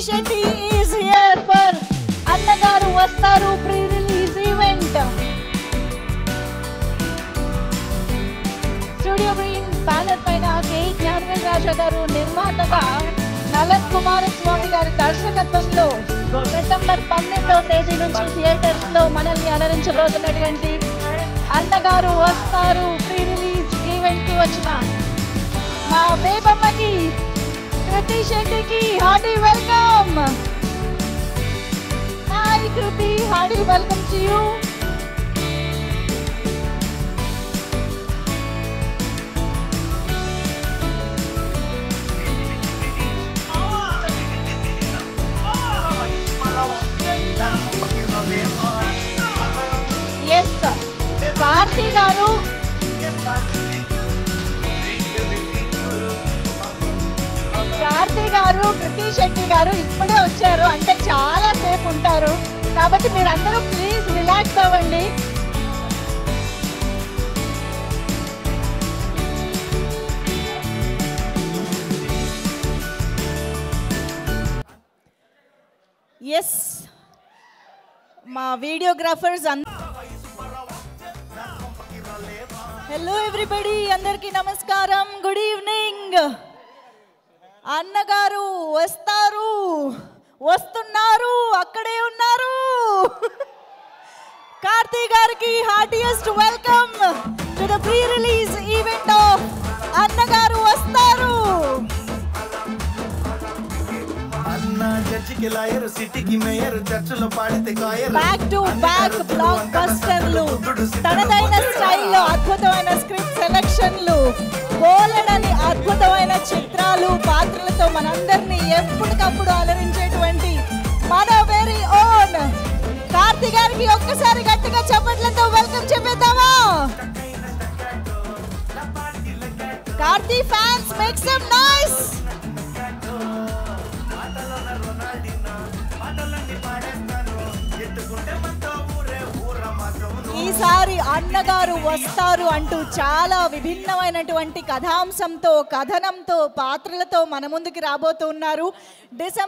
Shetty is here for Annagaru Vastaru pre-release event. Studio Green banner paina K. Jnanvel Raja garu నిర్మాతగా నలన్ కుమారస్వామి గారి దర్శకత్వంలో September 12వ తేదీ నుంచి theatres లో మనల్ని అలరించబోతున్నటువంటి అన్నగారు వస్తారు ప్రీ రిలీజ్ ఈవెంట్ కి వచ్చిన మా బేబమ్మకి కృతి శెట్టికి hearty welcome. Hi Krithi, hearty welcome to you. ఎస్ కార్తీ గారు కృతి శెట్టి గారు ఇప్పుడే వచ్చారు, అంటే చాలా సేపు ఉంటారు. కాబట్టి మీరందరూ ప్లీజ్ రిలాక్స్ అవ్వండి. ఎస్ మా వీడియోగ్రాఫర్స్ హలో ఎవ్రీబడి, అందరికీ నమస్కారం, గుడ్ ఈవినింగ్. అన్నగారు వస్తారు, వస్తున్నారు, అక్కడే ఉన్నారు. కార్తీ గారికి heartiest welcome to the pre release event of అన్నగారు వస్తారు. బ్యాక్ టు బ్యాక్ బ్లాక్ బస్టర్లు, తనదైన స్టైల్లో అద్భుతమైన స్క్రిప్ట్ సెలక్షన్లు, బోలెడని అద్భుతమైన చిత్రాలు, పాత్రలతో మనందరినీ ఎప్పటికప్పుడు అలరించేటువంటి మన వెరీ ఓన్ కార్తీ గారికి ఒక్కసారి గట్టిగా చప్పట్లతో వెల్కమ్ చెప్పేద్దామా? Karthi fans make some noise. ఈసారి అన్నగారు వస్తారు అంటూ చాలా విభిన్నమైనటువంటి కథాంశంతో, కథనంతో, పాత్రలతో మన ముందుకు రాబోతున్నారు. డిసెంబర్